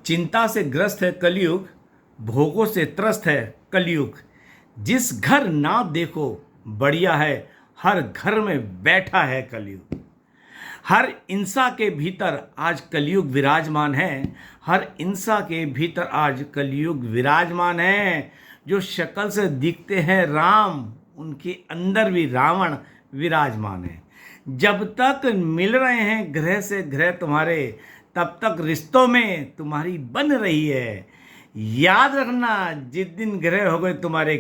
चिंता से ग्रस्त है कलयुग, भोगों से त्रस्त है कलयुग। जिस घर ना देखो बढ़िया है, हर घर में बैठा है कलयुग। हर इंसान के भीतर आज कलयुग विराजमान है, हर इंसान के भीतर आज कलयुग विराजमान है। जो शक्ल से दिखते हैं राम, उनके अंदर भी रावण विराजमान है। जब तक मिल रहे हैं ग्रह से ग्रह तुम्हारे, तब तक रिश्तों में तुम्हारी बन रही है। याद रखना, जिस दिन ग्रह हो गए तुम्हारे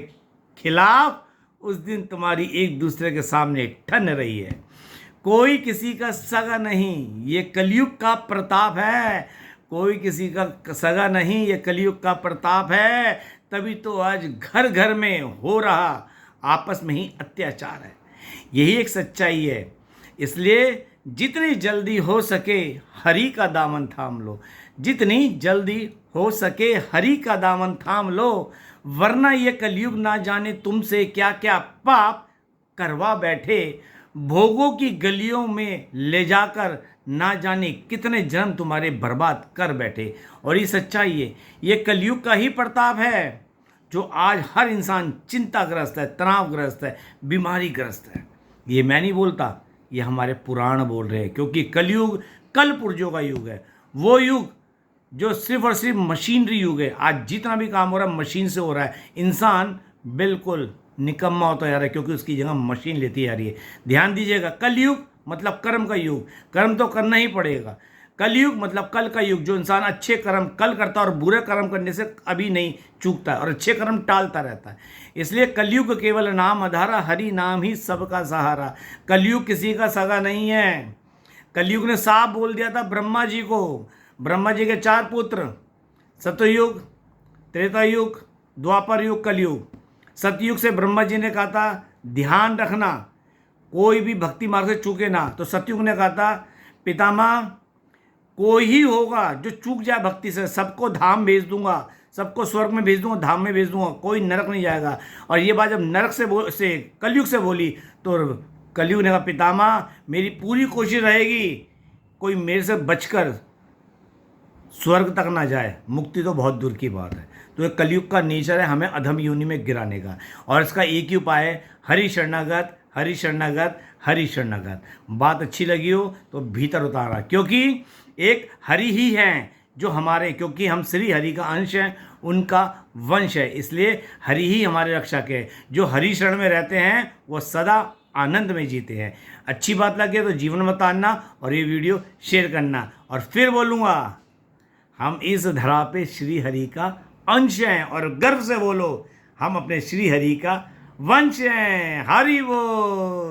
खिलाफ, उस दिन तुम्हारी एक दूसरे के सामने ठन रही है। कोई किसी का सगा नहीं, ये कलयुग का प्रताप है। कोई किसी का सगा नहीं, ये कलयुग का प्रताप है। तभी तो आज घर घर में हो रहा आपस में ही अत्याचार है। यही एक सच्चाई है। इसलिए जितनी जल्दी हो सके हरि का दामन थाम लो, जितनी जल्दी हो सके हरि का दामन थाम लो, वरना ये कलयुग ना जाने तुमसे क्या क्या पाप करवा बैठे। भोगों की गलियों में ले जाकर ना जाने कितने जन्म तुम्हारे बर्बाद कर बैठे। और ये सच्चाई है, ये कलयुग का ही प्रताप है, जो आज हर इंसान चिंताग्रस्त है, तनावग्रस्त है, बीमारीग्रस्त है। ये मैं नहीं बोलता, ये हमारे पुराण बोल रहे हैं। क्योंकि कलयुग कल पुर्जों का युग है, वो युग जो सिर्फ और सिर्फ मशीनरी युग है। आज जितना भी काम हो रहा है मशीन से हो रहा है। इंसान बिल्कुल निकम्मा होता जा रहा है, क्योंकि उसकी जगह मशीन लेती जा रही है। ध्यान दीजिएगा, कलयुग मतलब कर्म का युग, कर्म तो करना ही पड़ेगा। कलयुग मतलब कल का युग, जो इंसान अच्छे कर्म कल करता है और बुरे कर्म करने से अभी नहीं चूकता है और अच्छे कर्म टालता रहता है। इसलिए कलयुग केवल नाम आधारा, हरि नाम ही सबका सहारा। कलयुग किसी का सगा नहीं है। कलयुग ने साफ बोल दिया था ब्रह्मा जी को। ब्रह्मा जी के 4 पुत्र, सतयुग, त्रेता युग, द्वापर युग, कलयुग। सतयुग से ब्रह्मा जी ने कहा था ध्यान रखना, कोई भी भक्ति मार्ग से चूके ना। तो सतयुग ने कहा था पितामह, कोई ही होगा जो चूक जाए भक्ति से, सबको धाम भेज दूंगा, सबको स्वर्ग में भेज दूंगा, धाम में भेज दूंगा, कोई नरक नहीं जाएगा। और ये बात जब नरक से कलयुग से बोली, तो कलयुग ने कहा पितामह, मेरी पूरी कोशिश रहेगी कोई मेरे से बचकर स्वर्ग तक ना जाए, मुक्ति तो बहुत दूर की बात है। तो ये कलयुग का नेचर है, हमें अधम योनि में गिराने का। और इसका एक ही उपाय है, हरि शरणागत, हरि शरणागत, हरि शरणागत। बात अच्छी लगी हो तो भीतर उतारा, क्योंकि एक हरि ही हैं जो हमारे, क्योंकि हम श्री हरि का अंश हैं, उनका वंश है। इसलिए हरि ही हमारे रक्षक है। जो हरि शरण में रहते हैं वो सदा आनंद में जीते हैं। अच्छी बात लगे तो जीवन में उतारना और ये वीडियो शेयर करना। और फिर बोलूँगा, हम इस धरा पे श्री हरि का अंश हैं, और गर्व से बोलो हम अपने श्री हरि का वंश हैं। हरि बोल।